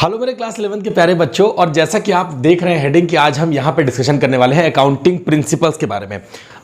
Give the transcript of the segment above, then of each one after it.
Hello मेरे class 11 के प्यारे बच्चों, और जैसा कि आप देख रहे हैं हेडिंग कि आज हम यहाँ पे डिस्कशन करने वाले हैं अकाउंटिंग प्रिंसिपल्स के बारे में।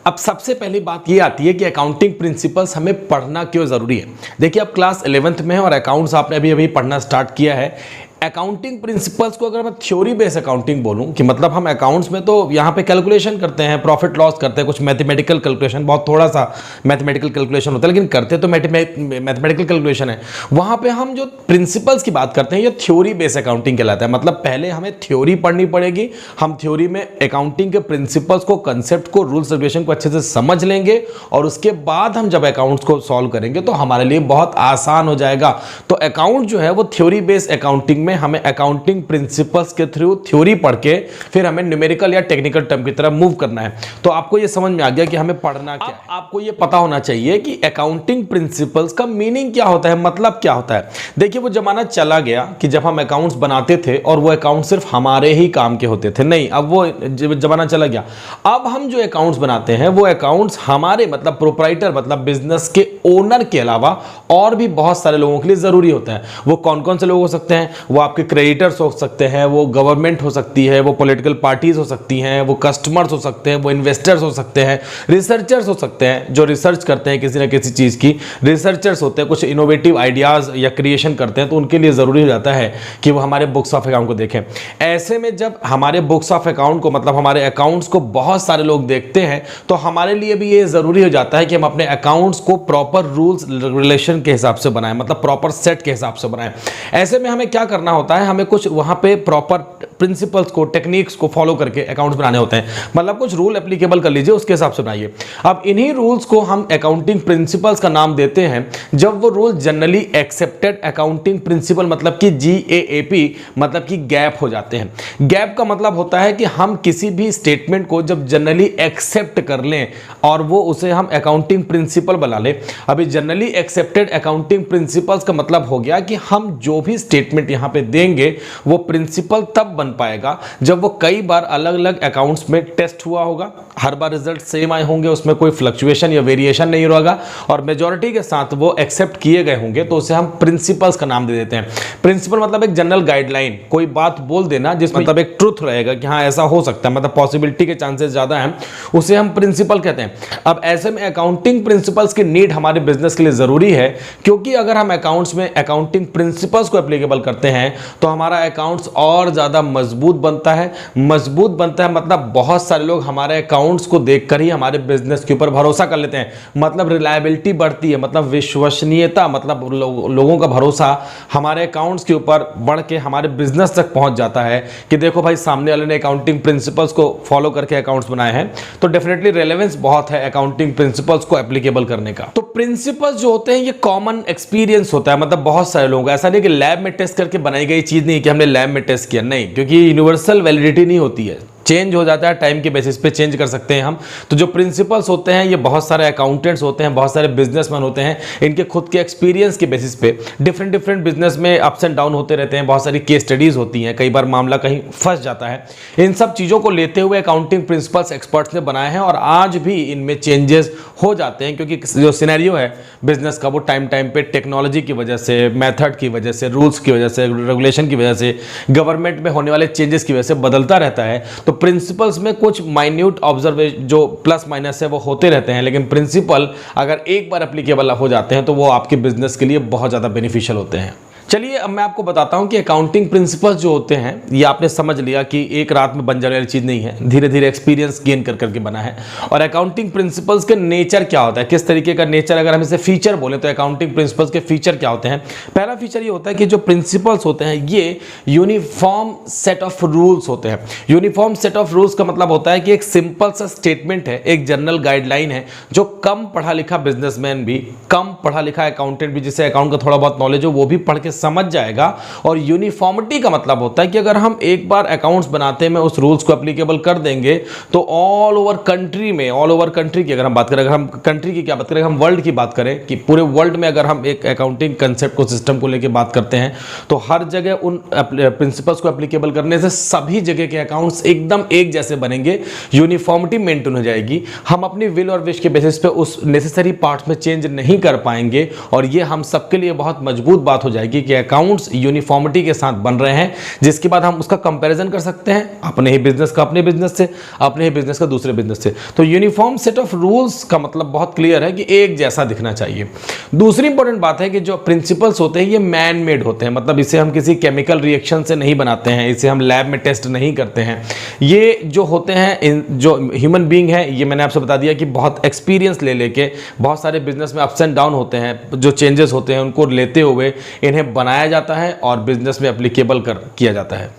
अब सबसे पहली बात ये आती है कि अकाउंटिंग प्रिंसिपल्स हमें पढ़ना क्यों ज़रूरी है। देखिए, अब क्लास 11th में है और अकाउंट्स आपने अभी अभी पढ़ना स्टार्ट किया है। अकाउंटिंग प्रिंसिपल्स को अगर मैं थ्योरी बेस्ड अकाउंटिंग बोलूं कि मतलब हम अकाउंट्स में तो यहाँ पे कैलकुलेशन करते हैं, प्रॉफिट लॉस करते हैं, कुछ मैथमेटिकल कैलकुलेशन, बहुत थोड़ा सा मैथमेटिकल कैलकुलेशन होता है, लेकिन करते तो मैथमेटिकल कैलकुलेशन है। वहाँ पे हम जो प्रिंसिपल्स की बात करते हैं ये थ्योरी बेस्ड अकाउंटिंग कहलाता है। मतलब पहले हमें थ्योरी पढ़नी पड़ेगी, हम थ्योरी में अकाउंटिंग के प्रिंसिपल्स को, कंसेप्ट को, रूल्स रेगुलेशन को अच्छे से समझ लेंगे और उसके बाद हम जब अकाउंट्स को सॉल्व करेंगे तो हमारे लिए बहुत आसान हो जाएगा। तो अकाउंट जो है वो थ्योरी बेस्ड अकाउंटिंग में हमें अकाउंटिंग प्रिंसिपल्स के थ्रू थ्योरी पढ़ के फिर हमें न्यूमेरिकल या टेक्निकल टर्म की तरफ मूव करना है। तो आपको ये समझ में आ गया कि हमें पढ़ना क्या है। आपको ये पता होना चाहिए कि अकाउंटिंग प्रिंसिपल्स का मीनिंग क्या होता है, मतलब क्या होता है। देखिए, वो जमाना चला गया कि जब हम अकाउंट्स बनाते थे और वो अकाउंट सिर्फ हमारे ही काम के होते थे। नहीं, अब वो जमाना चला गया। अब हम जो अकाउंट्स बनाते हैं वो अकाउंट्स हमारे मतलब प्रोप्राइटर मतलब बिजनेस के ओनर के अलावा और भी बहुत सारे लोगों के लिए जरूरी होता है। वो कौन कौन से लोग हो सकते हैं? वो आपके क्रेडिटर्स हो सकते हैं, वो गवर्नमेंट हो सकती है, वो पॉलिटिकल पार्टीज हो सकती हैं, वो कस्टमर्स हो सकते हैं, वो इन्वेस्टर्स हो सकते हैं, रिसर्चर्स हो सकते हैं जो रिसर्च करते हैं किसी ना किसी चीज़ की, रिसर्चर्स होते हैं, कुछ इनोवेटिव आइडियाज़ या क्रिएशन करते हैं, तो उनके लिए ज़रूरी हो जाता है कि वो हमारे बुक्स ऑफ अकाउंट को देखें। ऐसे में जब हमारे बुक्स ऑफ अकाउंट को मतलब हमारे अकाउंट्स को बहुत सारे लोग देखते हैं तो हमारे लिए भी ये ज़रूरी हो जाता है कि हम अपने अकाउंट्स को प्रॉपर रूल्स रेगुलेशन के हिसाब से बनाएं, मतलब प्रॉपर सेट के हिसाब से बनाएं। ऐसे में हमें क्या करना होता है, हमें कुछ वहां पे प्रॉपर प्रिंसिपल्स को, टेक्निक्स को फॉलो करके अकाउंट्स बनाने होते हैं। मतलब कुछ रूल एप्लीकेबल कर लीजिए, उसके हिसाब से बनाइए। अब इन्हीं रूल्स को हम अकाउंटिंग प्रिंसिपल्स का नाम देते हैं जब वो rule generally accepted accounting principle मतलब कि GAAP मतलब कि गैप हो जाते हैं। गैप का मतलब होता है कि हम किसी भी स्टेटमेंट को जब जनरली एक्सेप्ट कर लें और वो उसे हम अकाउंटिंग प्रिंसिपल बना लें। अभी जनरली एक्सेप्टेड अकाउंटिंग प्रिंसिपल्स का मतलब हो गया कि हम जो भी स्टेटमेंट यहां पे देंगे वो प्रिंसिपल तब बन पाएगा जब वो कई बार अलग अलग अकाउंट्स में टेस्ट हुआ होगा, हर बार रिजल्ट सेम आए होंगे, उसमें कोई फ्लक्चुएशन या वेरिएशन नहीं होगा और मेजॉरिटी के साथ वो एक्सेप्ट किए गए होंगे, तो उसे हम प्रिंसिपल्स का नाम दे देते हैं। प्रिंसिपल मतलब एक जनरल गाइडलाइन, कोई बात बोल देना जिसमें मतलब एक ट्रुथ रहेगा कि हाँ ऐसा हो सकता है, मतलब पॉसिबिलिटी के चांसेस ज्यादा हैं, उसे हम प्रिंसिपल कहते हैं। अब ऐसे में अकाउंटिंग प्रिंसिपल्स की नीड हमारे बिजनेस के लिए जरूरी है, क्योंकि अगर हम अकाउंट्स में अकाउंटिंग प्रिंसिपल्स को एप्लीकेबल करते हैं तो हमारा अकाउंट्स और ज्यादा मजबूत बनता है। मजबूत बनता है मतलब बहुत सारे लोग हमारे अकाउंट्स को देखकर ही हमारे बिजनेस के ऊपर भरोसा कर लेते हैं, मतलब रिलायबिलिटी बढ़ती है, मतलब विश्वसनीयता, मतलब लोगों का भरोसा हमारे अकाउंट्स के ऊपर बढ़ के हमारे बिजनेस तक पहुंच जाता है कि देखो भाई सामने वाले ने अकाउंटिंग प्रिंसिपल्स को फॉलो करके अकाउंट्स बनाए हैं। तो डेफिनेटली रेलेवेंस बहुत है अकाउंटिंग प्रिंसिपल्स को एप्लीकेबल करने का। तो प्रिंसिपल्स जो होते हैं ये कॉमन एक्सपीरियंस होता है, मतलब बहुत सारे लोग, ऐसा नहीं कि लैब में टेस्ट करके बनाई गई चीज नहीं कि हमने लैब में टेस्ट किया, नहीं, क्योंकि यूनिवर्सल वैलिडिटी नहीं होती है, चेंज हो जाता है, टाइम के बेसिस पे चेंज कर सकते हैं हम। तो जो प्रिंसिपल्स होते हैं ये बहुत सारे अकाउंटेंट्स होते हैं, बहुत सारे बिजनेसमैन होते हैं, इनके खुद के एक्सपीरियंस के बेसिस पे डिफरेंट बिजनेस में अप्स एंड डाउन होते रहते हैं, बहुत सारी केस स्टडीज होती हैं, कई बार मामला कहीं फंस जाता है। इन सब चीज़ों को लेते हुए अकाउंटिंग प्रिंसिपल्स एक्सपर्ट्स ने बनाए हैं और आज भी इनमें चेंजेस हो जाते हैं, क्योंकि जो सिनेरियो है बिजनेस का वो टाइम पे टेक्नोलॉजी की वजह से, मेथड की वजह से, रूल्स की वजह से, रेगुलेशन की वजह से, गवर्नमेंट में होने वाले चेंजेस की वजह से बदलता रहता है। तो प्रिंसिपल्स में कुछ माइन्यूट ऑब्जर्वेशन जो प्लस माइनस है वो होते रहते हैं, लेकिन प्रिंसिपल अगर एक बार एप्लीकेबल हो जाते हैं तो वो आपके बिजनेस के लिए बहुत ज़्यादा बेनिफिशियल होते हैं। चलिए अब मैं आपको बताता हूं कि अकाउंटिंग प्रिंसिपल्स जो होते हैं ये आपने समझ लिया कि एक रात में बन जाने वाली चीज़ नहीं है, धीरे धीरे एक्सपीरियंस गेन कर करके बना है। और अकाउंटिंग प्रिंसिपल्स के नेचर क्या होता है, किस तरीके का नेचर, अगर हम इसे फीचर बोले तो अकाउंटिंग प्रिंसिपल्स के फीचर क्या होते हैं। पहला फीचर ये होता है कि जो प्रिंसिपल्स होते हैं ये यूनिफॉर्म सेट ऑफ रूल्स होते हैं। यूनिफॉर्म सेट ऑफ रूल्स का मतलब होता है कि एक सिंपल सा स्टेटमेंट है, एक जनरल गाइडलाइन है जो कम पढ़ा लिखा बिजनेसमैन भी, कम पढ़ा लिखा अकाउंटेंट भी, जिसे अकाउंट का थोड़ा बहुत नॉलेज हो, वो भी पढ़ के समझ जाएगा। और यूनिफॉर्मिटी का मतलब होता है कि अगर हम एक बार अकाउंट्स बनाते में उस रूल्स को एप्लीकेबल कर देंगे तो ऑल ओवर कंट्री में, ऑल ओवर कंट्री की अगर हम बात करें, अगर हम कंट्री की क्या बात करें, हम वर्ल्ड की बात करें कि पूरे वर्ल्ड में अगर हम एक अकाउंटिंग कंसेप्ट को, सिस्टम को लेकर बात करते हैं तो हर जगह उन प्रिंसिपल्स को एप्लीकेबल करने से सभी जगह के अकाउंट्स एकदम एक जैसे बनेंगे, यूनिफॉर्मिटी मेंटेन हो जाएगी। हम अपनी विल और विश के बेसिस पे उस नेसेसरी पार्ट्स में चेंज नहीं कर पाएंगे और ये हम सबके लिए बहुत मजबूत बात हो जाएगी कि अकाउंट्स यूनिफॉर्मिटी के साथ बन रहे हैं, जिसके बाद हम उसका कंपैरिजन कर सकते हैं अपने ही बिजनेस का अपने बिजनेस से, अपने ही बिजनेस का दूसरे बिजनेस से। तो यूनिफॉर्म सेट ऑफ रूल्स का मतलब बहुत क्लियर है कि एक जैसा दिखना चाहिए। दूसरी इंपॉर्टेंट बात है कि जो प्रिंसिपल्स होते हैं ये मैन मेड होते हैं, मतलब इसे हम किसी केमिकल रिएक्शन से नहीं बनाते हैं, इसे हम लैब में टेस्ट नहीं करते हैं। ये जो होते हैं जो ह्यूमन बीइंग है, ये मैंने आपसे बता दिया कि बहुत एक्सपीरियंस ले लेके बहुत सारे बिजनेस में अप्स एंड डाउन होते हैं, जो चेंजेस होते हैं उनको लेते हुए इन्हें बनाया जाता है और बिजनेस में एप्लीकेबल किया जाता है।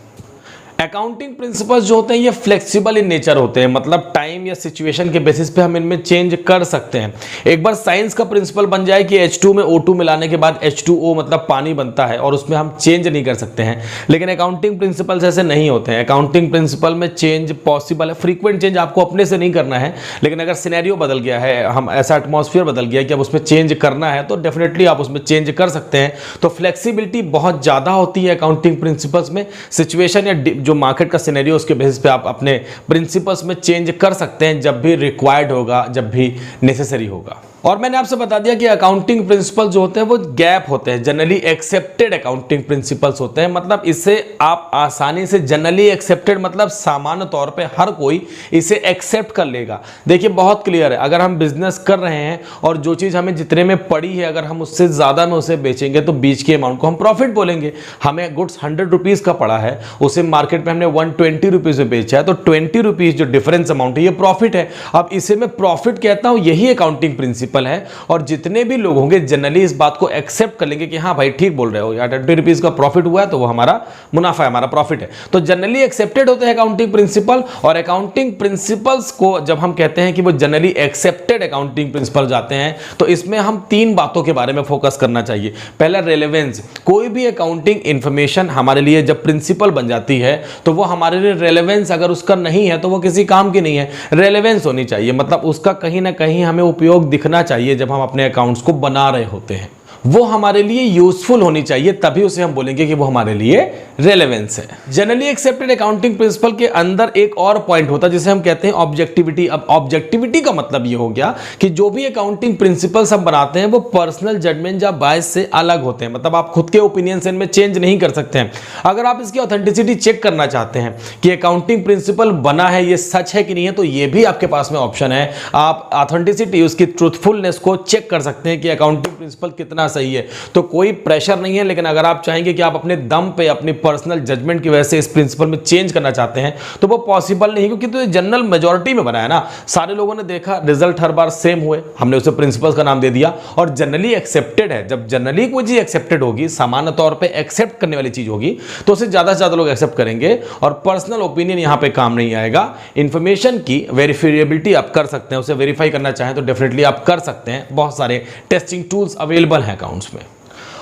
अकाउंटिंग प्रिंसिपल्स जो होते हैं ये फ्लेक्सिबल इन नेचर होते हैं, मतलब टाइम या सिचुएशन के बेसिस पे हम इनमें चेंज कर सकते हैं। एक बार साइंस का प्रिंसिपल बन जाए कि H2 में O2 मिलाने के बाद H2O मतलब पानी बनता है और उसमें हम चेंज नहीं कर सकते हैं, लेकिन अकाउंटिंग प्रिंसिपल्स ऐसे नहीं होते हैं। अकाउंटिंग प्रिंसिपल में चेंज पॉसिबल है, फ्रीक्वेंट चेंज आपको अपने से नहीं करना है, लेकिन अगर सिनेरियो बदल गया है, हम ऐसा एटमॉस्फेयर बदल गया कि अब उसमें चेंज करना है तो डेफिनेटली आप उसमें चेंज कर सकते हैं। तो फ्लेक्सिबिलिटी बहुत ज़्यादा होती है अकाउंटिंग प्रिंसिपल्स में। सिचुएशन या जो मार्केट का सिनेरियो उसके बेसिस पे आप अपने प्रिंसिपल्स में चेंज कर सकते हैं जब भी रिक्वायर्ड होगा, जब भी नेसेसरी होगा। और मैंने आपसे बता दिया कि अकाउंटिंग प्रिंसिपल्स जो होते हैं वो गैप होते हैं, जनरली एक्सेप्टेड अकाउंटिंग प्रिंसिपल्स होते हैं, मतलब इसे आप आसानी से, जनरली एक्सेप्टेड मतलब सामान्य तौर पे हर कोई इसे एक्सेप्ट कर लेगा। देखिए बहुत क्लियर है, अगर हम बिजनेस कर रहे हैं और जो चीज़ हमें जितने में पड़ी है अगर हम उससे ज़्यादा में उसे बेचेंगे तो बीच के अमाउंट को हम प्रॉफिट बोलेंगे। हमें गुड्स 100 रुपीज़ का पड़ा है, उसे मार्केट में हमने 120 रुपीज़ में बेचा है, तो 20 रुपीज़ जो डिफरेंस अमाउंट है ये प्रॉफिट है। अब इसे मैं प्रॉफिट कहता हूँ, यही अकाउंटिंग प्रिंसिपल है। और जितने भी लोग होंगे जनरली इस बात को एक्सेप्ट कर लेंगे कि हाँ भाई ठीक बोल रहे हो यार, 20 रुपीज का प्रॉफिट हुआ है तो वो हमारा मुनाफा है, हमारा प्रॉफिट है। तो जनरली एक्सेप्टेड होते हैं अकाउंटिंग प्रिंसिपल। और अकाउंटिंग प्रिंसिपल्स को जब हम कहते हैं कि वो जनरली एक्सेप्टेड अकाउंटिंग प्रिंसिपल जाते हैं तो इसमें हम 3 बातों के बारे में फोकस करना चाहिए। पहला रेलेवेंस, कोई भी अकाउंटिंग इंफॉर्मेशन हमारे लिए जब प्रिंसिपल बन जाती है तो वो हमारे लिए रेलेवेंस अगर उसका नहीं है तो वो किसी काम की नहीं है। रेलेवेंस होनी चाहिए, मतलब उसका कहीं ना कहीं हमें उपयोग दिखना चाहिए। जब हम अपने अकाउंट्स को बना रहे होते हैं वो हमारे लिए यूजफुल होनी चाहिए, तभी उसे हम बोलेंगे कि वो हमारे लिए रेलेवेंस है। जनरली एक्सेप्टेड अकाउंटिंग प्रिंसिपल के अंदर एक और पॉइंट होता है जिसे हम कहते हैं ऑब्जेक्टिविटी। अब ऑब्जेक्टिविटी का मतलब ये हो गया कि जो भी अकाउंटिंग प्रिंसिपल्स हम बनाते हैं वो पर्सनल जजमेंट या बायस से अलग होते हैं, मतलब आप खुद के ओपिनियन से इनमें चेंज नहीं कर सकते हैं। अगर आप इसकी ऑथेंटिसिटी चेक करना चाहते हैं कि अकाउंटिंग प्रिंसिपल बना है ये सच है कि नहीं है, तो ये भी आपके पास में ऑप्शन है। आप ऑथेंटिसिटी, उसकी ट्रूथफुलनेस को चेक कर सकते हैं कि अकाउंटिंग प्रिंसिपल कितना सही है। तो कोई प्रेशर नहीं है, लेकिन अगर आप चाहेंगे कि आप अपने दम पे अपनी पर्सनल जजमेंट की वजह से इस प्रिंसिपल में चेंज करना चाहते हैं तो वो पॉसिबल नहीं, क्योंकि तो जनरल मेजॉरिटी में बना है ना, सारे लोगों ने देखा रिजल्ट हर बार सेम हुए, हमने उसे प्रिंसिपल्स का नाम दे दिया। और जनरली एक्सेप्टेड है, जब जनरली कोई चीज एक्सेप्टेड होगी, सामान्य तौर पे एक्सेप्ट करने वाली चीज होगी, तो उसे ज्यादा से ज्यादा लोग एक्सेप्ट करेंगे और पर्सनल ओपिनियन यहां पे काम नहीं आएगा। इंफॉर्मेशन की वेरिफिएबिलिटी आप कर सकते हैं, उसे वेरीफाई करना चाहें तो डेफिनेटली आप कर सकते हैं। बहुत सारे टेस्टिंग टूल्स अवेलेबल हैं अकाउंट्स में।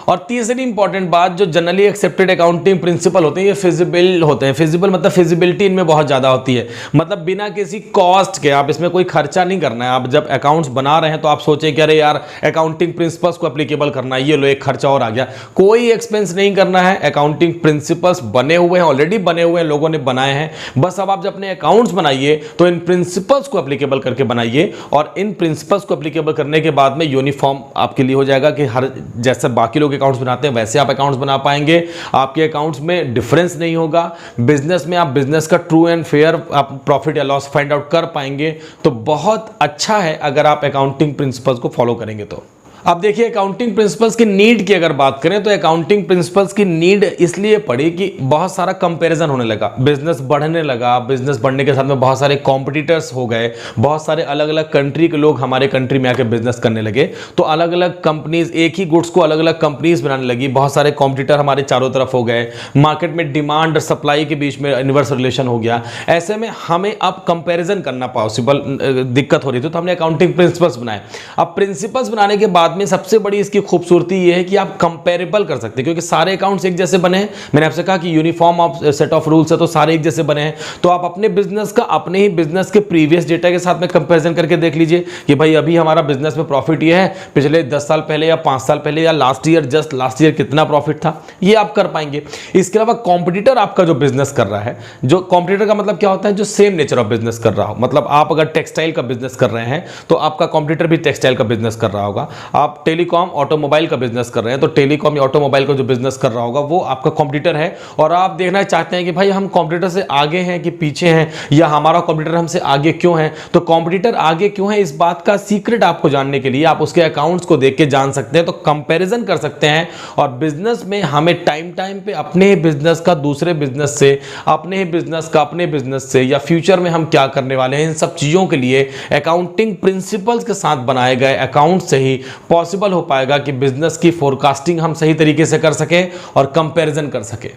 और तीसरी इंपॉर्टेंट बात, जो जनरली एक्सेप्टेड अकाउंटिंग प्रिंसिपल होते हैं ये फिजिबल होते हैं। फिजिबल मतलब फिजिबिलिटी इनमें बहुत ज़्यादा होती है, मतलब बिना किसी कॉस्ट के, आप इसमें कोई खर्चा नहीं करना है। आप जब अकाउंट्स बना रहे हैं तो आप सोचें कि अरे यार अकाउंटिंग प्रिंसिपल्स को एप्लीकेबल करना है, ये लो एक खर्चा और आ गया। कोई एक्सपेंस नहीं करना है, अकाउंटिंग प्रिंसिपल्स बने हुए हैं, ऑलरेडी बने हुए हैं, लोगों ने बनाए हैं। बस अब आप जब अपने अकाउंट्स बनाइए तो इन प्रिंसिपल्स को एप्लीकेबल करके बनाइए, और इन प्रिंसिपल्स को एप्लीकेबल करने के बाद में यूनिफॉर्म आपके लिए हो जाएगा कि हर जैसे बाकी लोग अकाउंट्स बनाते हैं वैसे आप अकाउंट्स बना पाएंगे। आपके अकाउंट्स में डिफरेंस नहीं होगा। बिजनेस में आप बिजनेस का ट्रू एंड फेयर आप प्रॉफिट या लॉस फाइंड आउट कर पाएंगे। तो बहुत अच्छा है अगर आप अकाउंटिंग प्रिंसिपल्स को फॉलो करेंगे तो। अब देखिए अकाउंटिंग प्रिंसिपल्स की नीड की अगर बात करें तो अकाउंटिंग प्रिंसिपल्स की नीड इसलिए पड़ी कि बहुत सारा कंपैरिजन होने लगा, बिजनेस बढ़ने लगा। बिजनेस बढ़ने के साथ में बहुत सारे कॉम्पिटिटर्स हो गए, बहुत सारे अलग अलग कंट्री के लोग हमारे कंट्री में आके बिजनेस करने लगे। तो अलग अलग कंपनीज, एक ही गुड्स को अलग अलग कंपनीज बनाने लगी, बहुत सारे कॉम्पिटिटर हमारे चारों तरफ हो गए। मार्केट में डिमांड और सप्लाई के बीच में इनवर्स रिलेशन हो गया। ऐसे में हमें अब कंपेरिजन करना पॉसिबल दिक्कत हो रही थी, तो हमने अकाउंटिंग प्रिंसिपल्स बनाए। अब प्रिंसिपल्स बनाने के बाद में सबसे बड़ी इसकी खूबसूरती ये है कि आप कंपेरेबल कर सकते हैं, क्योंकि सारे अकाउंट्स एक जैसे बने हैं। मैंने आपसे कहा कि यूनिफॉर्म सेट ऑफ रूल्स है, तो सारे एक जैसे बने हैं। तो आप अपने बिजनेस का अपने ही बिजनेस के प्रीवियस डेटा के साथ में कंपैरिजन करके देख लीजिए कि भाई अभी हमारा बिजनेस में प्रॉफिट ये है, पिछले 10 साल पहले या 5 साल पहले या last year, just last year कितना प्रॉफिट था, ये आप कर पाएंगे। इसके अलावा कॉम्पिटिटर आपका जो बिजनेस कर रहा है, जो कॉम्पिटिटर का मतलब क्या होता है, जो सेम नेचर ऑफ बिजनेस कर रहा हो। मतलब आप अगर टेक्सटाइल का बिजनेस कर रहे हैं तो आपका कॉम्पिटिटर भी टेक्सटाइल का बिजनेस कर रहा होगा। आप आप टेलीकॉम ऑटोमोबाइल का बिजनेस कर रहे हैं, तो टेलीकॉम या ऑटोमोबाइल का जो बिजनेस कर रहा होगा वो आपका कॉम्पिटिटर है, और आप देखना चाहते हैं कि भाई हम कॉम्पिटिटर से आगे हैं कि पीछे हैं, या हमारा कॉम्पिटिटर हमसे आगे क्यों है। तो कॉम्पिटिटर आगे क्यों है, इस बात का सीक्रेट आपको जानने के लिए आप उसके अकाउंट्स को देख के जान सकते हैं, तो कंपैरिजन कर सकते हैं। और बिजनेस में हमें टाइम टाइम पे अपने ही बिजनेस का दूसरे बिजनेस से, अपने ही बिजनेस का अपने बिजनेस से, या फ्यूचर में हम क्या करने वाले हैं, इन सब चीजों के लिए अकाउंटिंग प्रिंसिपल्स के साथ बनाए गए अकाउंट से ही पॉसिबल हो पाएगा कि बिजनेस की फोरकास्टिंग हम सही तरीके से कर सके और कंपैरिजन कर सके।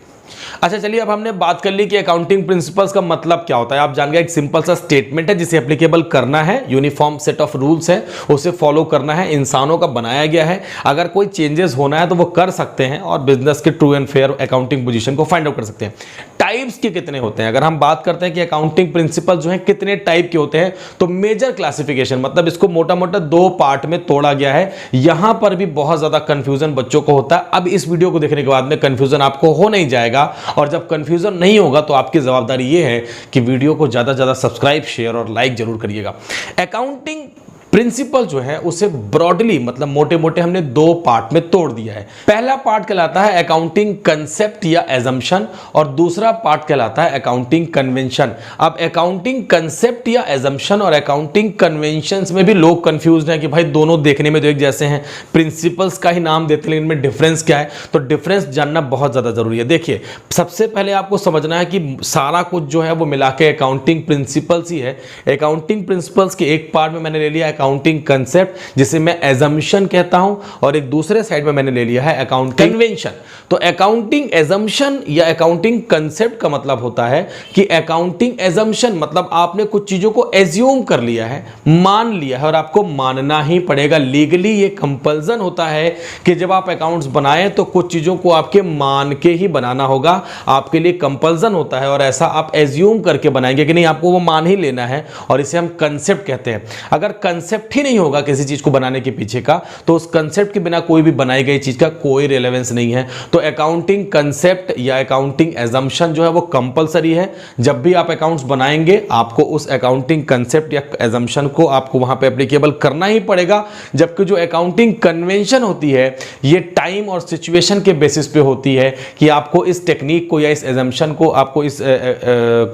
अच्छा चलिए, अब हमने बात कर ली कि अकाउंटिंग प्रिंसिपल्स का मतलब क्या होता है। आप जान गए, एक सिंपल सा स्टेटमेंट है जिसे एप्लीकेबल करना है, यूनिफॉर्म सेट ऑफ रूल्स है, उसे फॉलो करना है, इंसानों का बनाया गया है। अगर कोई चेंजेस होना है तो वो कर सकते हैं और बिजनेस के true and fair accounting position को फाइंड आउट कर सकते हैं। टाइप्स के कितने होते हैं, अगर हम बात करते हैं कि अकाउंटिंग प्रिंसिपल जो है कितने टाइप के होते हैं, तो मेजर क्लासिफिकेशन मतलब इसको मोटा मोटा 2 पार्ट में तोड़ा गया है। यहां पर भी बहुत ज्यादा कंफ्यूजन बच्चों को होता है। अब इस वीडियो को देखने के बाद में कंफ्यूजन आपको हो नहीं जाएगा, और जब कंफ्यूजन नहीं होगा तो आपकी जवाबदारी यह है कि वीडियो को ज्यादा से ज्यादा सब्सक्राइब, शेयर और लाइक जरूर करिएगा। अकाउंटिंग प्रिंसिपल जो है उसे ब्रॉडली मतलब मोटे मोटे हमने 2 पार्ट में तोड़ दिया है। पहला पार्ट कहलाता है अकाउंटिंग कंसेप्ट या एजम्पशन, और दूसरा पार्ट कहलाता है अकाउंटिंग कन्वेंशन। अब अकाउंटिंग कंसेप्ट या एजम्पशन और अकाउंटिंग कन्वेंशंस में भी लोग कंफ्यूज हैं कि भाई दोनों देखने में तो एक जैसे हैं, प्रिंसिपल्स का ही नाम देते हैं, लेकिन इनमें डिफरेंस क्या है, तो डिफरेंस जानना बहुत ज्यादा जरूरी है। देखिए, सबसे पहले आपको समझना है कि सारा कुछ जो है वो मिला के अकाउंटिंग प्रिंसिपल्स ही है। अकाउंटिंग प्रिंसिपल्स के एक पार्ट में मैंने ले लिया अकाउंटिंग कंसेप्ट, जिसे मैं एजम्पशन कहता हूं, और एक दूसरे साइड में मैंने ले लिया है अकाउंटिंग कन्वेंशन। तो अकाउंटिंग एजम्पशन या अकाउंटिंग कंसेप्ट का मतलब होता है कि अकाउंटिंग एजम्पशन मतलब आपने कुछ चीजों को एज्यूम कर लिया है, मान लिया है, और आपको मानना ही पड़ेगा। लीगली ये कंपल्सन होता है कि जब आप अकाउंट्स बनाएं तो कुछ चीजों को आपके मान के ही बनाना होगा, आपके लिए कंपल्सन होता है, और ऐसा आप एज्यूम करके बनाएंगे कि नहीं, आपको वो मान ही लेना है, और इसे हम कंसेप्ट कहते हैं। अगर कंसेप्ट ही नहीं होगा किसी चीज को बनाने के पीछे का, तो उस कंसेप्ट के बिना कोई भी बनाई गई चीज का कोई रिलेवेंस नहीं है। तो अकाउंटिंग कंसेप्ट या अकाउंटिंग एजम्पशन जो है वो कंपलसरी है। जब भी आप अकाउंट्स बनाएंगे आपको उस अकाउंटिंग कंसेप्ट या एजम्पशन को आपको वहां पे एप्लीकेबल करना ही पड़ेगा। जबकि जो अकाउंटिंग कन्वेंशन होती है ये टाइम और सिचुएशन के बेसिस पे होती है कि आपको इस टेक्निक को या इस एजम्पशन को, आपको इस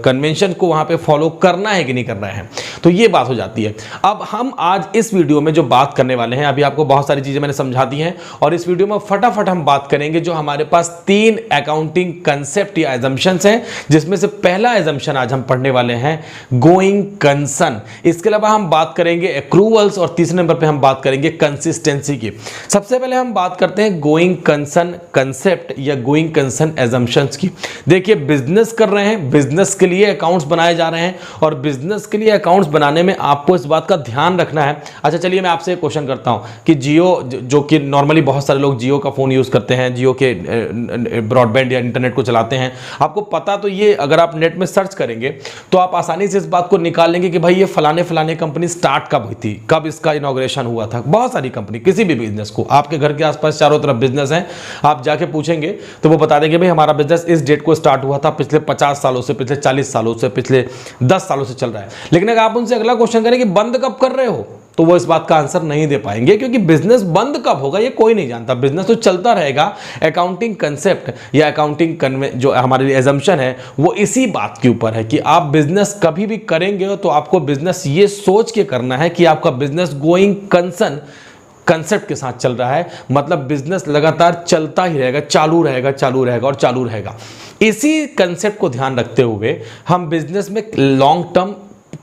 कन्वेंशन को वहां पे फॉलो करना है कि नहीं करना है। तो ये बात हो जाती है। अब हम आज इस वीडियो में जो बात करने वाले हैं, अभी आपको बहुत सारी चीजें मैंने समझा दी हैं, और इस वीडियो में फटाफट हम बात करेंगे जो हमारे पास 3 अकाउंटिंग कंसेप्ट या एजम्पशंस हैं, जिसमें से पहला एजम्पशन आज हम पढ़ने वाले हैं गोइंग कंसर्न। इसके अलावा हम बात करेंगे एक्रूवल्स, और तीसरे नंबर पे हम बात करेंगे कंसिस्टेंसी की। सबसे पहले हम बात करते हैं गोइंग कंसर्न कंसेप्ट या गोइंग कंसर्न एजम्पशंस की। देखिए, बिजनेस कर रहे हैं, बिजनेस के लिए अकाउंट्स बनाए जा रहे हैं, और बिजनेस के लिए अकाउंट्स बनाने में आपको इस बात का ध्यान रखना है। अच्छा चलिए, मैं आपसे एक क्वेश्चन करता हूं कि जियो, जो कि नॉर्मली बहुत सारे लोग जियो का फोन यूज करते हैं, जियो के ब्रॉडबैंड या इंटरनेट को चलाते हैं, आपको पता तो ये, अगर आप नेट में सर्च करेंगे तो आप आसानी से इस बात को निकाल लेंगे कि भाई ये फलाने फलाने कंपनी स्टार्ट कब हुई थी, कब इसका इनॉग्रेशन हुआ था। बहुत सारी कंपनी, किसी भी बिजनेस को, आपके घर के आसपास चारों तरफ बिजनेस हैं, आप जाके पूछेंगे तो वो बता देंगे भाई हमारा बिजनेस इस डेट को स्टार्ट हुआ था, पिछले 50 सालों से, पिछले 40 सालों से, पिछले 10 सालों से चल रहा है। लेकिन अगर आप उनसे अगला क्वेश्चन करें कि बंद कब कर रहे हो, तो वो इस बात का आंसर नहीं दे पाएंगे, क्योंकि बिजनेस बंद कब होगा ये कोई नहीं जानता, बिजनेस तो चलता रहेगा। अकाउंटिंग कंसेप्ट या अकाउंटिंग जो हमारे लिए एजम्पशन है वो इसी बात के ऊपर है कि आप बिजनेस कभी भी करेंगे तो आपको बिजनेस ये सोच के करना है कि आपका बिजनेस गोइंग कंसर्न कंसेप्ट के साथ चल रहा है, मतलब बिजनेस लगातार चलता ही रहेगा, चालू रहेगा, चालू रहेगा और चालू रहेगा। इसी कंसेप्ट को ध्यान रखते हुए हम बिजनेस में लॉन्ग टर्म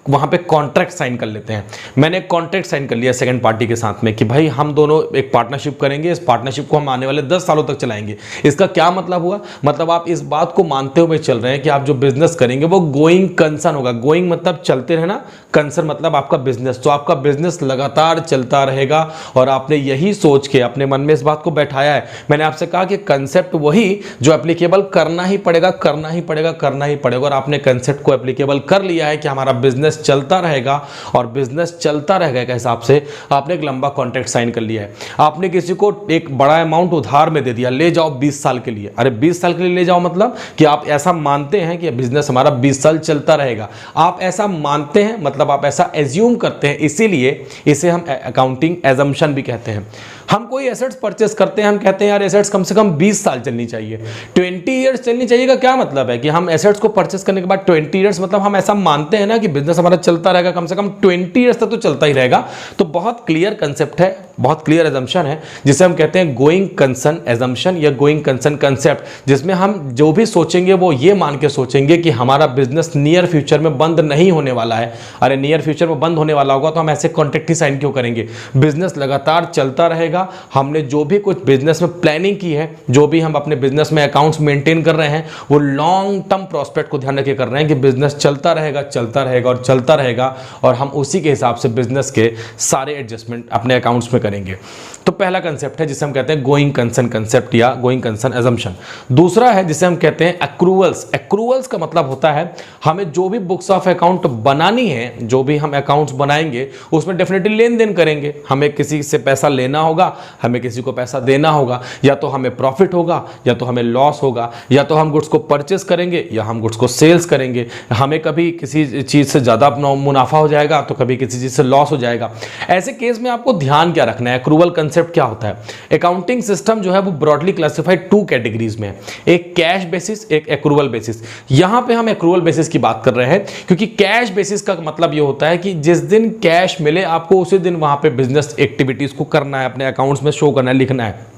वहां पे कॉन्ट्रैक्ट साइन कर लेते हैं। मैंने एक कॉन्ट्रैक्ट साइन कर लिया सेकंड पार्टी के साथ में कि भाई हम दोनों एक पार्टनरशिप करेंगे, इस पार्टनरशिप को हम आने वाले 10 सालों तक चलाएंगे। इसका क्या मतलब हुआ, मतलब आप इस बात को मानते हुए चल रहे हैं कि आप जो बिजनेस करेंगे वो गोइंग कंसर्न होगा। गोइंग मतलब चलते रहना, कंसर्न मतलब आपका बिजनेस, तो आपका बिजनेस लगातार चलता रहेगा। और आपने यही सोच के अपने मन में इस बात को बैठाया है। मैंने आपसे कहा कि कंसेप्ट वही जो एप्लीकेबल करना ही पड़ेगा, करना ही पड़ेगा, करना ही पड़ेगा, और आपने कंसेप्ट को एप्लीकेबल कर लिया है कि हमारा बिजनेस चलता रहेगा, और बिजनेस चलता रहेगा के हिसाब से आपने एक लंबा कॉन्ट्रैक्ट साइन कर लिया है। आपने किसी को एक बड़ा अमाउंट उधार में दे दिया, ले जाओ 20 साल के लिए। अरे 20 साल के लिए ले जाओ मतलब कि आप ऐसा मानते हैं कि बिजनेस हमारा 20 साल चलता रहेगा। आप ऐसा मानते हैं मतलब आप ऐसा एज्यूम करते हैं, इसीलिए इसे हम अकाउंटिंग एजम्पशन भी कहते हैं। हम कोई एसेट्स परचेस करते हैं, हम कहते हैं यार एसेट्स कम से कम 20 साल चलनी चाहिए, 20 ईयर्स चलनी चाहिए का क्या मतलब है कि हम एसेट्स को परचेस करने के बाद 20 ईयर्स, मतलब हम ऐसा मानते हैं ना कि बिजनेस हमारा चलता रहेगा, कम से कम 20 ईयर्स तक तो चलता ही रहेगा। तो बहुत क्लियर कंसेप्ट है, बहुत क्लियर एजम्पशन है, जिसे हम कहते हैं गोइंग कंसर्न एजम्पशन या गोइंग कंसर्न कंसेप्ट, जिसमें हम जो भी सोचेंगे वो ये मान के सोचेंगे कि हमारा बिजनेस नियर फ्यूचर में बंद नहीं होने वाला है। अरे नियर फ्यूचर में बंद होने वाला होगा तो हम ऐसे कॉन्ट्रैक्ट ही साइन क्यों करेंगे? बिजनेस लगातार चलता रहेगा। हमने जो भी कुछ बिजनेस में प्लानिंग की है, जो भी हम अपने बिजनेस में अकाउंट्स मेंटेन कर रहे हैं, वो लॉन्ग टर्म प्रोस्पेक्ट को ध्यान रखे कर रहे हैं कि बिजनेस चलता रहेगा, चलता रहेगा और चलता रहेगा, और हम उसी के हिसाब से बिजनेस के सारे एडजस्टमेंट अपने अकाउंट्स में करेंगे। तो पहला कंसेप्ट है जिसे हम कहते हैं गोइंग कंसर्न कंसेप्ट या गोइंग कंसर्न एजम्पशन। दूसरा है जिसे हम कहते हैं एक्रूवल्स। एक्रूवल्स का मतलब होता है हमें जो भी बुक्स ऑफ अकाउंट बनानी है, जो भी हम अकाउंट्स बनाएंगे उसमें डेफिनेटली लेन देन करेंगे। हमें किसी से पैसा लेना होगा, हमें किसी को पैसा देना होगा, या तो हमें प्रॉफिट होगा या तो हमें लॉस होगा, या तो हम गुड्स को परचेस करेंगे या हम गुड्स को सेल्स करेंगे। हमें कभी किसी चीज़ से ज़्यादा मुनाफा हो जाएगा तो कभी किसी चीज़ से लॉस हो जाएगा। ऐसे केस में आपको ध्यान क्या रखना है? एक्रूवल कंसेप्ट क्या होता है? अकाउंटिंग सिस्टम जो है वो ब्रॉडली क्लासिफाइड 2 कैटेगरीज में है, एक कैश बेसिस, एक एक्रूवल बेसिस। यहां पे हम एक्रूवल बेसिस की बात कर रहे हैं क्योंकि कैश बेसिस का मतलब ये होता है कि जिस दिन कैश मिले आपको उसी दिन वहां पे बिजनेस एक्टिविटीज को करना है, अपने अकाउंट्स में शो करना है, लिखना है।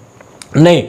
नहीं,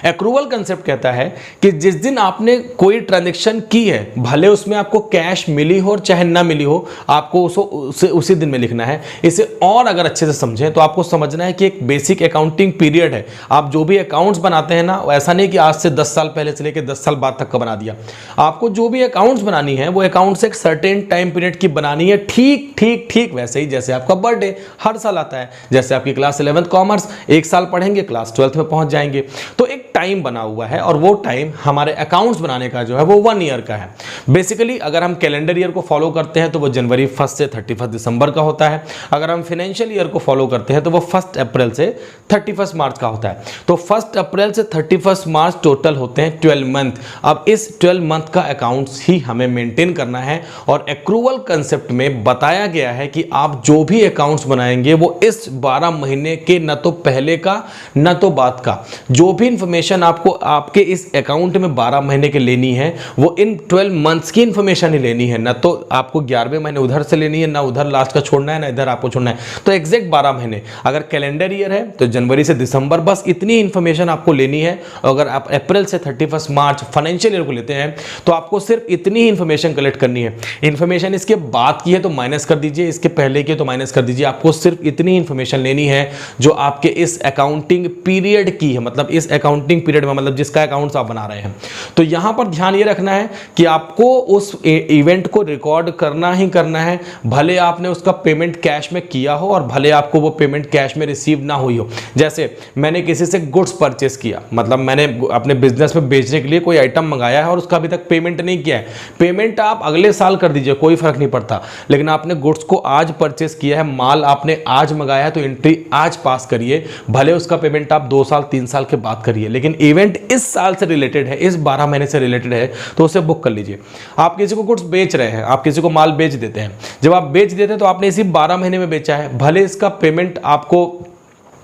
एक्रूवल कंसेप्ट कहता है कि जिस दिन आपने कोई ट्रांजैक्शन की है, भले उसमें आपको कैश मिली हो और चाहे ना मिली हो, आपको उसी दिन में लिखना है। इसे और अगर अच्छे से समझें तो आपको समझना है कि एक बेसिक अकाउंटिंग पीरियड है। आप जो भी अकाउंट्स बनाते हैं ना, ऐसा नहीं कि आज से 10 साल पहले से लेकर 10 साल बाद तक का बना दिया। आपको जो भी अकाउंट्स बनानी है वो अकाउंट्स एक सर्टेन टाइम पीरियड की बनानी है। ठीक ठीक ठीक वैसे ही जैसे आपका बर्थडे हर साल आता है, जैसे आपकी क्लास 11th कॉमर्स एक साल पढ़ेंगे, क्लास 12th में पहुंच जाएंगे। तो एक टाइम बना हुआ है और वो टाइम हमारे अकाउंट्स बनाने का जो है वो 1 ईयर का है। बेसिकली अगर हम कैलेंडर ईयर को फॉलो करते हैं तो वो जनवरी 1 से 31 दिसंबर का होता है। अगर हम फाइनेंशियल ईयर को फॉलो करते हैं तो वो 1 अप्रैल से 31 मार्च का होता है। तो 1 अप्रैल से 31 मार्च टोटल होते हैं 12 मंथ। अब इस 12 मंथ का अकाउंट्स ही हमें मेंटेन करना है और एक्रूवल कंसेप्ट में बताया गया है कि आप जो भी अकाउंट्स बनाएंगे वो इस 12 महीने के न तो पहले का न तो बाद का, जो भी इंफॉर्मेशन आपको आपके इस अकाउंट में 12 महीने के लेनी है वो इन 12 मंथ्स की इंफॉर्मेशन ही लेनी है। न तो आपको 11वें महीने उधर से लेनी है, ना उधर लास्ट का छोड़ना है, ना इधर आपको छोड़ना है। तो एग्जैक्ट 12 महीने। अगर कैलेंडर ईयर है तो जनवरी से दिसंबर, बस इतनी इंफॉर्मेशन आपको लेनी है। अगर आप अप्रैल से 31 मार्च फाइनेंशियल ईयर को लेते हैं तो आपको सिर्फ इतनी ही इंफॉर्मेशन कलेक्ट करनी है। इंफॉर्मेशन इसके बाद की है तो माइनस कर दीजिए, इसके पहले की है तो माइनस कर दीजिए। आपको सिर्फ इतनी इंफॉर्मेशन लेनी है जो आपके इस अकाउंटिंग पीरियड की है, मतलब इस अकाउंटिंग पीरियड में, मतलब जिसका अकाउंट्स आप बना रहे हैं। तो यहां पर ध्यान ये रखना है कि आपको उस इवेंट को रिकॉर्ड करना ही करना है, भले आपने उसका पेमेंट कैश में किया हो और भले आपको वो पेमेंट कैश में रिसीव ना हुई हो। जैसे मैंने किसी से गुड्स परचेस किया, मतलब मैंने अपने बिजनेस में बेचने के लिए कोई आइटम मंगाया है और उसका अभी तक पेमेंट नहीं किया है। पेमेंट आप अगले साल कर दीजिए, कोई फर्क नहीं पड़ता, लेकिन आपने गुड्स को आज परचेस किया है, माल आपने आज मंगाया है, तो एंट्री आज पास करिए, भले उसका पेमेंट आप 2 साल 3 साल के बाद करिए, लेकिन इवेंट इस साल से रिलेटेड है, इस 12 महीने से रिलेटेड है, तो उसे बुक कर लीजिए। आप किसी को गुड्स बेच रहे हैं, आप किसी को माल बेच देते हैं, जब आप बेच देते हैं तो आपने इसी 12 महीने में बेचा है, भले इसका पेमेंट आपको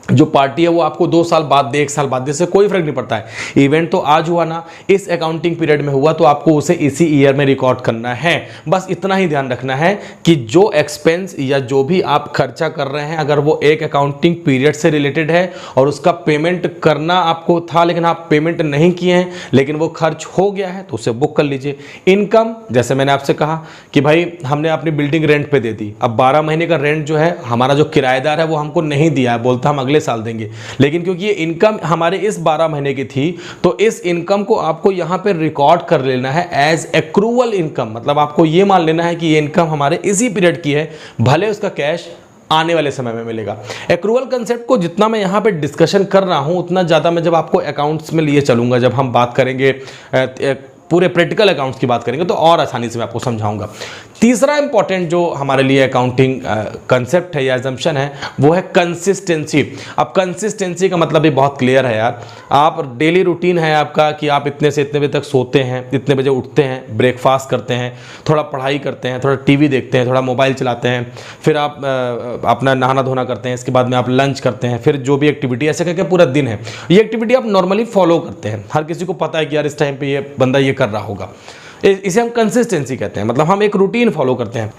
जो पार्टी है वो आपको 2 साल बाद दे, 1 साल बाद दे, इससे कोई फर्क नहीं पड़ता है। इवेंट तो आज हुआ ना, इस अकाउंटिंग पीरियड में हुआ, तो आपको उसे इसी ईयर में रिकॉर्ड करना है। बस इतना ही ध्यान रखना है कि जो एक्सपेंस या जो भी आप खर्चा कर रहे हैं, अगर वो एक अकाउंटिंग पीरियड से रिलेटेड है और उसका पेमेंट करना आपको था लेकिन आप पेमेंट नहीं किए हैं, लेकिन वो खर्च हो गया है, तो उसे बुक कर लीजिए। इनकम, जैसे मैंने आपसे कहा कि भाई हमने अपनी बिल्डिंग रेंट पे दे दी, अब 12 महीने का रेंट जो है हमारा जो किराएदार है वो हमको नहीं दिया है, बोलता हम अगले साल देंगे, लेकिन क्योंकि ये इनकम हमारे इस 12 महीने की थी तो इस इनकम को आपको यहां पे रिकॉर्ड कर लेना है एज एक्रूवल इनकम। मतलब आपको ये मान लेना है कि ये इनकम हमारे इसी पीरियड की है, भले उसका कैश आने वाले समय में मिलेगा। एक्रूवल कंसेप्ट को जितना मैं यहां पे डिस्कशन कर रहा हूं उतना ज्यादा मैं जब आपको अकाउंट्स में लिए चलूंगा, जब हम बात करेंगे पूरे प्रैक्टिकल अकाउंट्स की बात करेंगे, तो और आसानी से मैं आपको समझाऊंगा। तीसरा इंपॉर्टेंट जो हमारे लिए अकाउंटिंग कंसेप्ट है या एजम्पशन है वो है कंसिस्टेंसी। अब कंसिस्टेंसी का मतलब भी बहुत क्लियर है यार। आप डेली रूटीन है आपका कि आप इतने से इतने बजे तक सोते हैं, इतने बजे उठते हैं, ब्रेकफास्ट करते हैं, थोड़ा पढ़ाई करते हैं, थोड़ा टीवी देखते हैं, थोड़ा मोबाइल चलाते हैं, फिर आप अपना नहाना धोना करते हैं, इसके बाद में आप लंच करते हैं, फिर जो भी एक्टिविटी ऐसे करके पूरा दिन है। ये एक्टिविटी आप नॉर्मली फॉलो करते हैं, हर किसी को पता है कि यार इस टाइम पे ये बंदा ये कर रहा होगा। इसे हम कंसिस्टेंसी कहते हैं, मतलब हम एक रूटीन फॉलो करते हैं।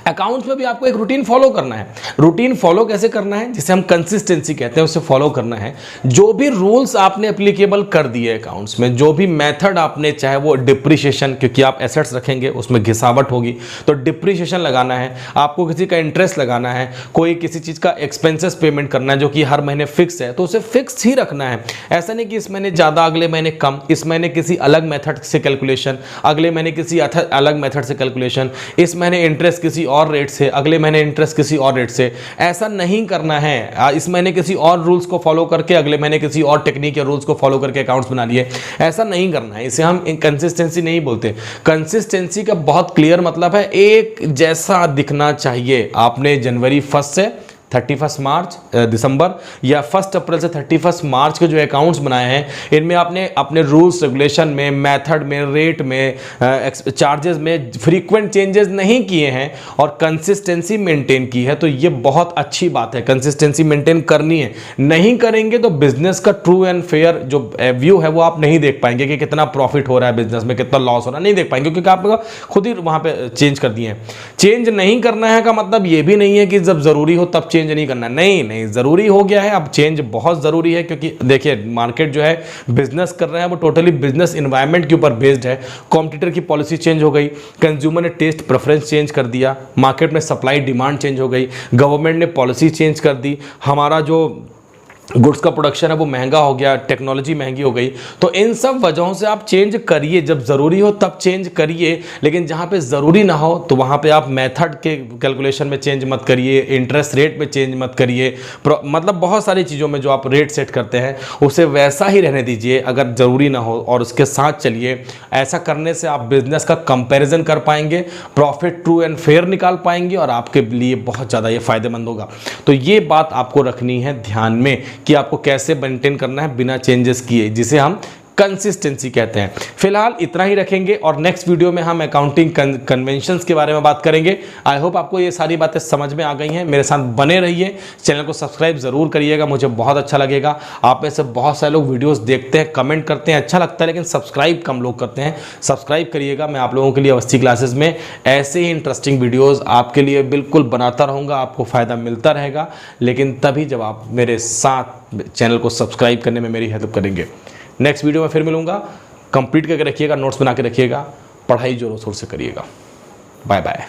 अकाउंट्स में भी आपको एक रूटीन फॉलो करना है। रूटीन फॉलो कैसे करना है, जिसे हम कंसिस्टेंसी कहते हैं, उसे फॉलो करना है। जो भी रूल्स आपने एप्लीकेबल कर दिए अकाउंट्स में, जो भी मेथड आपने, चाहे वो डिप्रिशिएशन, क्योंकि आप एसेट्स रखेंगे उसमें घिसावट होगी, तो डिप्रिशिएशन लगाना है, आपको किसी का इंटरेस्ट लगाना है, कोई किसी चीज़ का एक्सपेंसेस पेमेंट करना है जो कि हर महीने फिक्स है, तो उसे फिक्स ही रखना है। ऐसा नहीं कि इस महीने ज़्यादा, अगले महीने कम, इस महीने किसी अलग मेथड से कैलकुलेशन, अगले महीने किसी अलग मेथड से कैलकुलेशन, इस महीने इंटरेस्ट किसी और रेट से, अगले महीने इंटरेस्ट किसी और रेट से। ऐसा नहीं करना है। इस महीने किसी और रूल्स को फॉलो करके अगले महीने किसी और टेक्निक या रूल्स को फॉलो करके अकाउंट्स बना लिए, ऐसा नहीं करना है। इसे हम कंसिस्टेंसी नहीं बोलते। कंसिस्टेंसी का बहुत क्लियर मतलब है एक जैसा दिखना चाहिए। आपने जनवरी 1 से 31 मार्च दिसंबर या 1 अप्रैल से 31 मार्च के जो अकाउंट्स बनाए हैं, इनमें आपने अपने रूल्स रेगुलेशन में, मेथड में, रेट में, चार्जेस में फ्रीक्वेंट चेंजेस नहीं किए हैं और कंसिस्टेंसी मेंटेन की है, तो ये बहुत अच्छी बात है। कंसिस्टेंसी मेंटेन करनी है। नहीं करेंगे तो बिजनेस का ट्रू एंड फेयर जो व्यू है वो आप नहीं देख पाएंगे कि कितना प्रॉफिट हो रहा है बिजनेस में, कितना लॉस हो रहा है, नहीं देख पाएंगे, क्योंकि आप खुद ही वहां पे चेंज कर दिए हैं। चेंज नहीं करना है का मतलब ये भी नहीं है कि जब जरूरी हो तब चेंज नहीं करना। नहीं, जरूरी हो गया है, अब चेंज बहुत जरूरी है, क्योंकि देखिए मार्केट जो है बिजनेस कर रहे हैं वो टोटली बिजनेस एनवायरनमेंट के ऊपर बेस्ड है। कॉम्पिटिटर की पॉलिसी चेंज हो गई, कंज्यूमर ने टेस्ट प्रेफरेंस चेंज कर दिया, मार्केट में सप्लाई डिमांड चेंज हो गई, गवर्नमेंट ने पॉलिसी चेंज कर दी, हमारा जो गुड्स का प्रोडक्शन है वो महंगा हो गया, टेक्नोलॉजी महंगी हो गई। तो इन सब वजहों से आप चेंज करिए, जब ज़रूरी हो तब चेंज करिए, लेकिन जहाँ पे ज़रूरी ना हो तो वहाँ पे आप मेथड के कैलकुलेशन में चेंज मत करिए, इंटरेस्ट रेट में चेंज मत करिए, मतलब बहुत सारी चीज़ों में जो आप रेट सेट करते हैं उसे वैसा ही रहने दीजिए अगर ज़रूरी ना हो, और उसके साथ चलिए। ऐसा करने से आप बिजनेस का कंपेरिजन कर पाएंगे, प्रॉफिट ट्रू एंड फेयर निकाल पाएंगे और आपके लिए बहुत ज़्यादा ये फ़ायदेमंद होगा। तो ये बात आपको रखनी है ध्यान में कि आपको कैसे मेंटेन करना है बिना चेंजेस किए, जिसे हम कंसिस्टेंसी कहते हैं। फिलहाल इतना ही रखेंगे और नेक्स्ट वीडियो में हम अकाउंटिंग कन्वेंशंस के बारे में बात करेंगे। आई होप आपको ये सारी बातें समझ में आ गई हैं। मेरे साथ बने रहिए, चैनल को सब्सक्राइब जरूर करिएगा, मुझे बहुत अच्छा लगेगा। आप में से बहुत सारे लोग वीडियोस देखते हैं, कमेंट करते हैं, अच्छा लगता है, लेकिन सब्सक्राइब कम लोग करते हैं। सब्सक्राइब करिएगा। मैं आप लोगों के लिए अवस्थी क्लासेस में ऐसे ही इंटरेस्टिंग वीडियोज़ आपके लिए बिल्कुल बनाता रहूँगा, आपको फ़ायदा मिलता रहेगा, लेकिन तभी जब आप मेरे साथ चैनल को सब्सक्राइब करने में मेरी हेल्प करेंगे। नेक्स्ट वीडियो में फिर मिलूंगा। कंप्लीट करके रखिएगा, नोट्स बना के रखिएगा, पढ़ाई जोरों शोर से करिएगा। Bye bye.